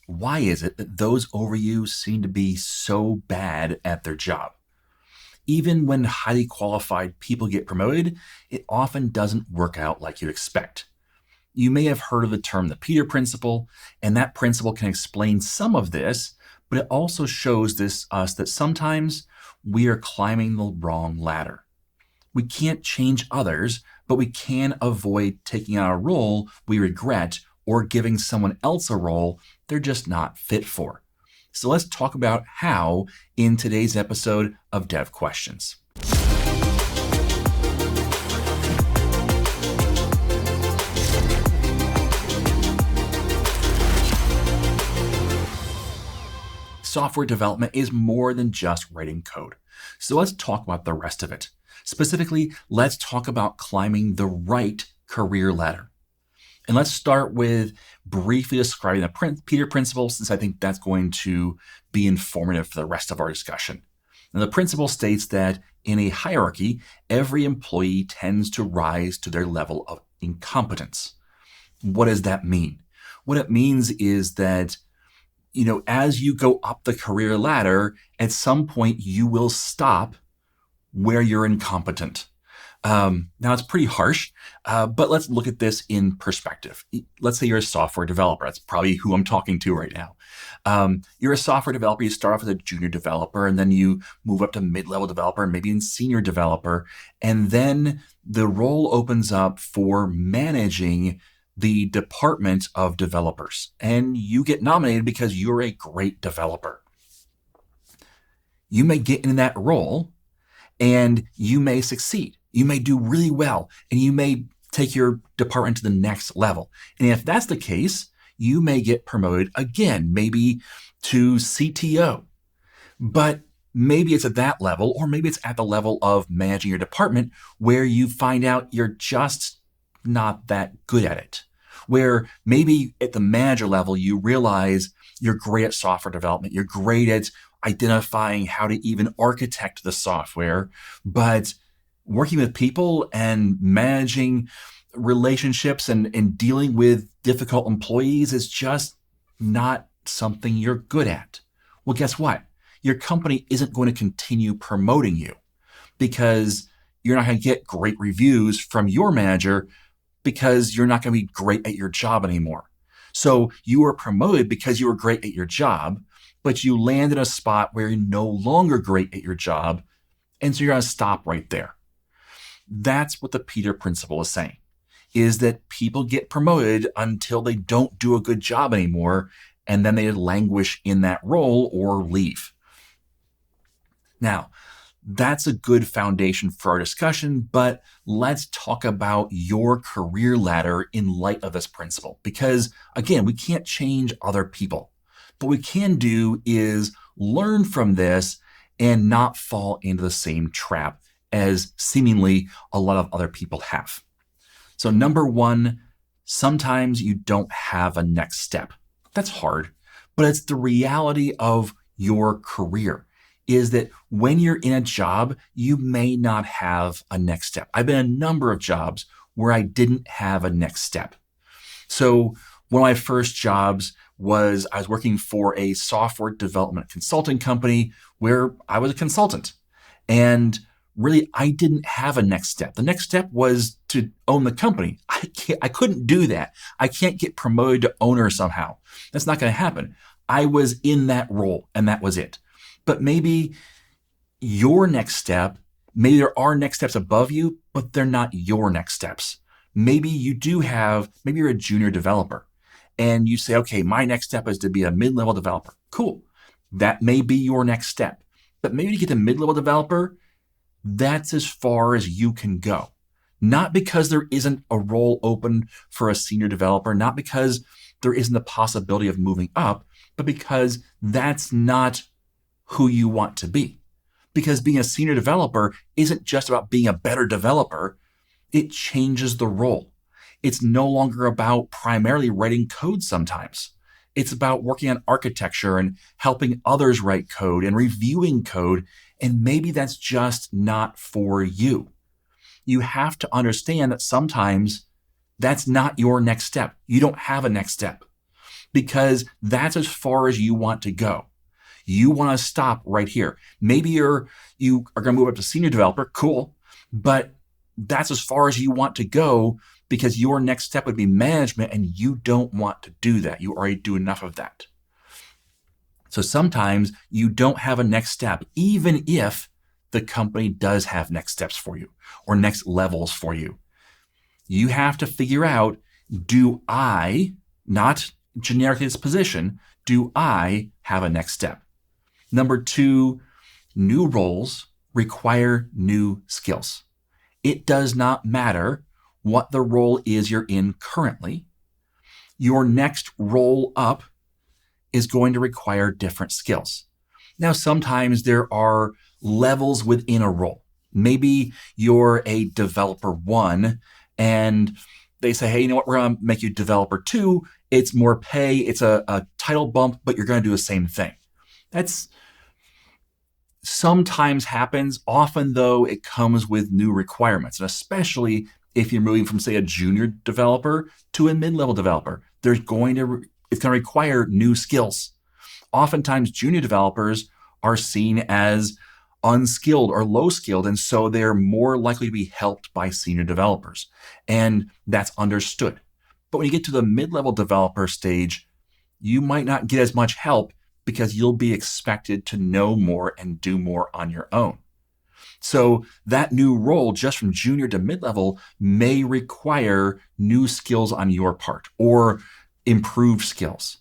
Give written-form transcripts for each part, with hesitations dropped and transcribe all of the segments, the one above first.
Why is it that those over you seem to be so bad at their job? Even when highly qualified people get promoted, it often doesn't work out like you expect. You may have heard of the term the Peter Principle, and that principle can explain some of this, but it also shows us that sometimes we are climbing the wrong ladder. We can't change others, but we can avoid taking on a role we regret or giving someone else a role they're just not fit for. So let's talk about how in today's episode of Dev Questions. Software development is more than just writing code. So let's talk about the rest of it. Specifically, let's talk about climbing the right career ladder. And let's start with briefly describing the Peter Principle, since I think that's going to be informative for the rest of our discussion. Now, the principle states that in a hierarchy, every employee tends to rise to their level of incompetence. What does that mean? What it means is that as you go up the career ladder, at some point you will stop where you're incompetent. Now, it's pretty harsh, but let's look at this in perspective. Let's say you're a software developer. That's probably who I'm talking to right now. You're a software developer. You start off as a junior developer, and then you move up to mid-level developer, and maybe in senior developer. And then the role opens up for managing the department of developers, and you get nominated because you're a great developer. You may get in that role and you may succeed. You may do really well, and you may take your department to the next level. And if that's the case, you may get promoted again, maybe to CTO. But maybe it's at that level, or maybe it's at the level of managing your department where you find out you're just not that good at it. Where maybe at the manager level, you realize you're great at software development. You're great at identifying how to even architect the software, but working with people and managing relationships and dealing with difficult employees is just not something you're good at. Well, guess what? Your company isn't going to continue promoting you because you're not going to get great reviews from your manager because you're not going to be great at your job anymore. So you were promoted because you were great at your job, but you land in a spot where you're no longer great at your job, and so you're going to stop right there. That's what the Peter Principle is saying, is that people get promoted until they don't do a good job anymore, and then they languish in that role or leave. Now, that's a good foundation for our discussion, but let's talk about your career ladder in light of this principle. Because again, we can't change other people. What we can do is learn from this and not fall into the same trap as seemingly a lot of other people have. So number one, sometimes you don't have a next step. That's hard, but it's the reality of your career. Is that when you're in a job, you may not have a next step. I've been in a number of jobs where I didn't have a next step. So one of my first jobs was I was working for a software development consulting company where I was a consultant. And really, I didn't have a next step. The next step was to own the company. I couldn't do that. I can't get promoted to owner somehow. That's not going to happen. I was in that role, and that was it. But maybe your next step, maybe there are next steps above you, but they're not your next steps. Maybe maybe you're a junior developer and you say, okay, my next step is to be a mid-level developer. Cool. That may be your next step. But maybe to get to mid-level developer, that's as far as you can go. Not because there isn't a role open for a senior developer, not because there isn't the possibility of moving up, but because that's not who you want to be. Because being a senior developer isn't just about being a better developer. It changes the role. It's no longer about primarily writing code sometimes. It's about working on architecture and helping others write code and reviewing code. And maybe that's just not for you. You have to understand that sometimes that's not your next step. You don't have a next step. because that's as far as you want to go. You want to stop right here. Maybe you are going to move up to senior developer, cool, but that's as far as you want to go because your next step would be management and you don't want to do that. You already do enough of that. So sometimes you don't have a next step, even if the company does have next steps for you or next levels for you. You have to figure out, do I, not generically this position, do I have a next step? Number 2, new roles require new skills. It does not matter what the role is you're in currently. Your next role up is going to require different skills. Now, sometimes there are levels within a role. Maybe you're a developer 1 and they say, hey, you know what, we're going to make you developer 2. It's more pay, it's a title bump, but you're going to do the same thing. That's sometimes happens. Often, though, it comes with new requirements, and especially if you're moving from, say, a junior developer to a mid-level developer, it's going to require new skills. Oftentimes, junior developers are seen as unskilled or low skilled, and so they're more likely to be helped by senior developers, and that's understood. But when you get to the mid-level developer stage, you might not get as much help because you'll be expected to know more and do more on your own. So that new role, just from junior to mid-level, may require new skills on your part or improved skills.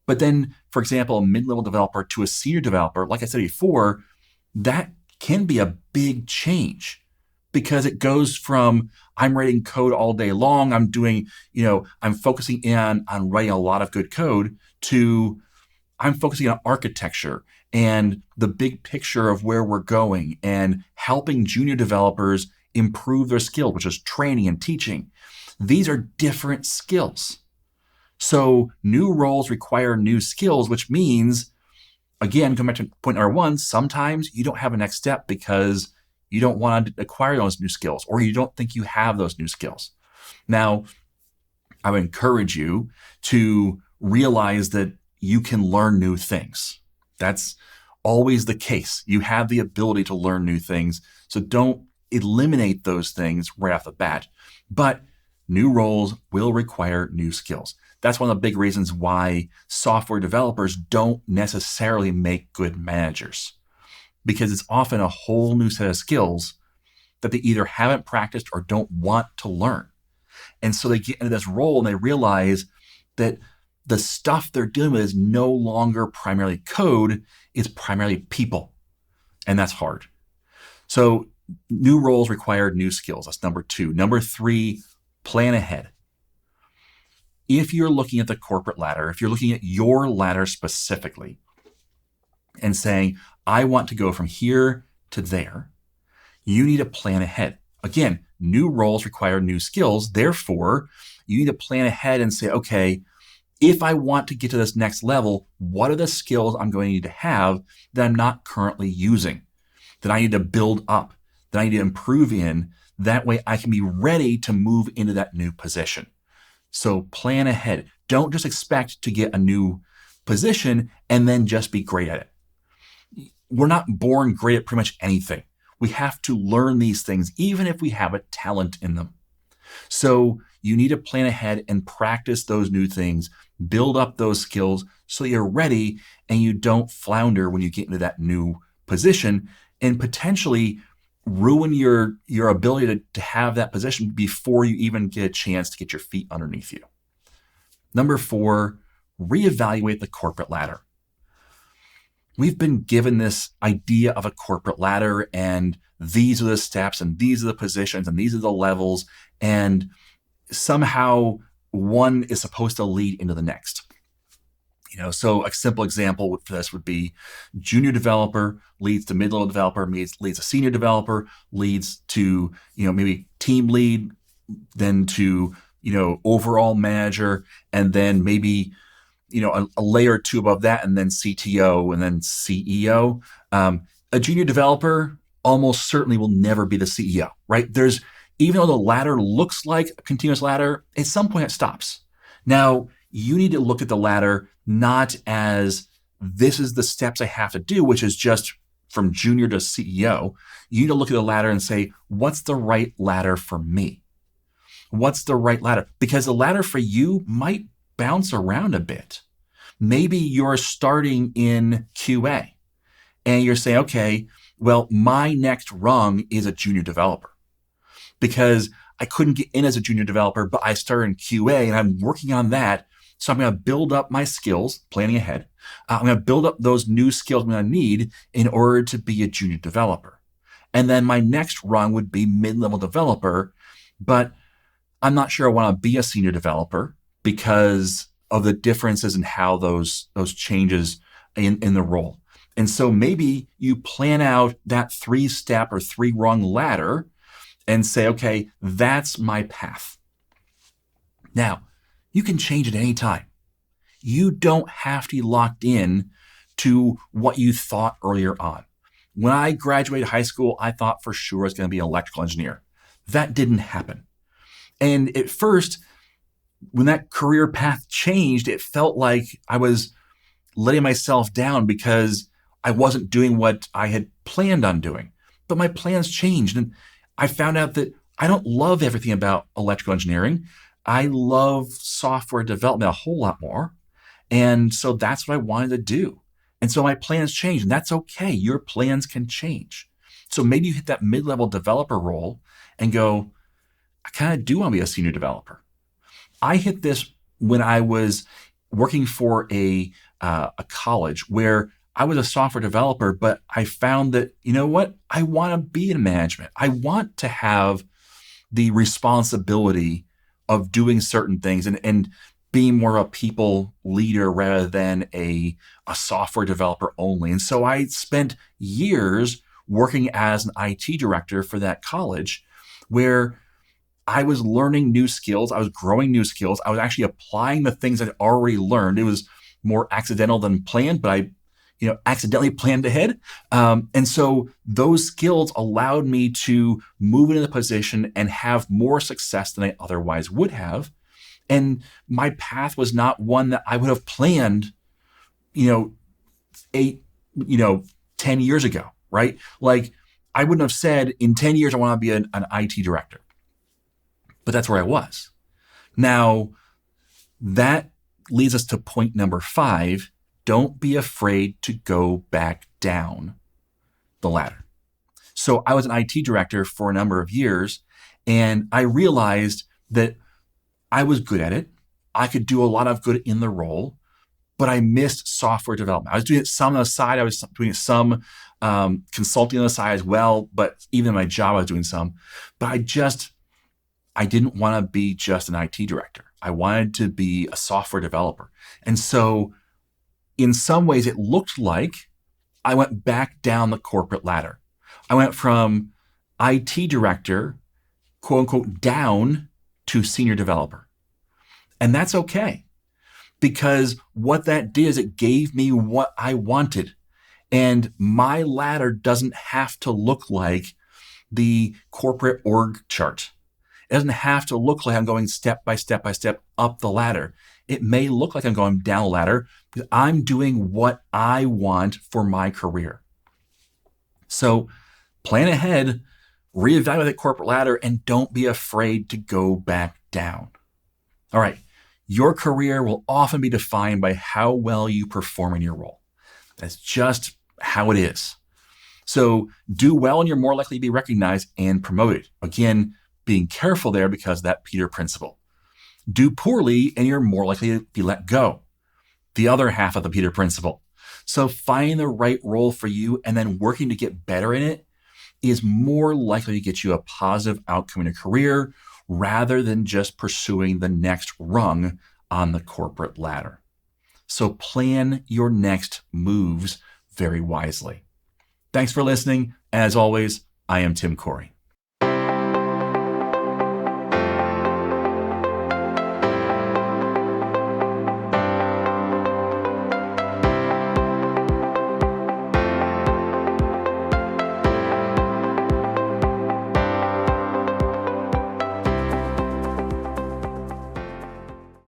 But then, for example, a mid-level developer to a senior developer, like I said before, that can be a big change because it goes from I'm writing code all day long, I'm focusing in on writing a lot of good code, to I'm focusing on architecture and the big picture of where we're going and helping junior developers improve their skills, which is training and teaching. These are different skills. So new roles require new skills, which means, again, going back to point number 1, sometimes you don't have a next step because you don't want to acquire those new skills or you don't think you have those new skills. Now, I would encourage you to realize that you can learn new things. That's always the case. You have the ability to learn new things. So don't eliminate those things right off the bat. But new roles will require new skills. That's one of the big reasons why software developers don't necessarily make good managers, because it's often a whole new set of skills that they either haven't practiced or don't want to learn. And so they get into this role and they realize that the stuff they're dealing with is no longer primarily code, it's primarily people. And that's hard. So new roles require new skills. That's number 2. Number 3, plan ahead. If you're looking at the corporate ladder, if you're looking at your ladder specifically and saying, I want to go from here to there, you need to plan ahead. Again, new roles require new skills. Therefore, you need to plan ahead and say, okay, if I want to get to this next level, what are the skills I'm going to need to have that I'm not currently using, that I need to build up, that I need to improve in? That way I can be ready to move into that new position. So plan ahead. Don't just expect to get a new position and then just be great at it. We're not born great at pretty much anything. We have to learn these things, even if we have a talent in them. So you need to plan ahead and practice those new things, build up those skills so you're ready and you don't flounder when you get into that new position and potentially ruin your ability to have that position before you even get a chance to get your feet underneath you. Number 4, reevaluate the corporate ladder. We've been given this idea of a corporate ladder, and these are the steps, and these are the positions, and these are the levels, and somehow one is supposed to lead into the next. So a simple example for this would be junior developer leads to mid-level developer, leads to senior developer, leads to, maybe team lead, then to, overall manager, and then maybe, a layer or 2 above that, and then CTO, and then CEO. A junior developer almost certainly will never be the CEO, right? Even though the ladder looks like a continuous ladder, at some point it stops. Now, you need to look at the ladder not as this is the steps I have to do, which is just from junior to CEO. You need to look at the ladder and say, what's the right ladder for me? What's the right ladder? Because the ladder for you might bounce around a bit. Maybe you're starting in QA and you're saying, okay, well, my next rung is a junior developer because I couldn't get in as a junior developer, but I started in QA and I'm working on that. So I'm going to build up my skills, planning ahead. I'm going to build up those new skills I'm going to need in order to be a junior developer. And then my next rung would be mid-level developer, but I'm not sure I want to be a senior developer because of the differences in how those changes in the role. And so maybe you plan out that 3-step or 3-rung ladder and say, okay, that's my path. Now, you can change at any time. You don't have to be locked in to what you thought earlier on. When I graduated high school, I thought for sure I was going to be an electrical engineer. That didn't happen. And at first, when that career path changed, it felt like I was letting myself down because I wasn't doing what I had planned on doing. But my plans changed. And I found out that I don't love everything about electrical engineering. I love software development a whole lot more. And so that's what I wanted to do. And so my plans changed, and that's okay. Your plans can change. So maybe you hit that mid-level developer role and go, I kind of do want to be a senior developer. I hit this when I was working for a college where I was a software developer, but I found that, you know what? I want to be in management. I want to have the responsibility of doing certain things and being more of a people leader rather than a software developer only. And so I spent years working as an IT director for that college where I was learning new skills. I was growing new skills. I was actually applying the things I'd already learned. It was more accidental than planned, but I accidentally planned ahead. And so those skills allowed me to move into the position and have more success than I otherwise would have. And my path was not one that I would have planned, 10 years ago, right? Like I wouldn't have said in 10 years, I want to be an IT director, but that's where I was. Now that leads us to point number 5. Don't be afraid to go back down the ladder. So I was an IT director for a number of years, and I realized that I was good at it. I could do a lot of good in the role, but I missed software development. I was doing it some on the side. I was doing some consulting on the side as well, but even in my job, I was doing some. But I didn't want to be just an IT director. I wanted to be a software developer. And so in some ways, it looked like I went back down the corporate ladder. I went from IT director, quote unquote, down to senior developer. And that's okay, because what that did is it gave me what I wanted. And my ladder doesn't have to look like the corporate org chart. It doesn't have to look like I'm going step by step by step up the ladder. It may look like I'm going down the ladder because I'm doing what I want for my career. So plan ahead, reevaluate the corporate ladder, and don't be afraid to go back down. All right. Your career will often be defined by how well you perform in your role. That's just how it is. So do well and you're more likely to be recognized and promoted. Again, being careful there because of that Peter principle. Do poorly and you're more likely to be let go. The other half of the Peter principle. So finding the right role for you and then working to get better in it is more likely to get you a positive outcome in your career rather than just pursuing the next rung on the corporate ladder. So plan your next moves very wisely. Thanks for listening. As always, I am Tim Corey.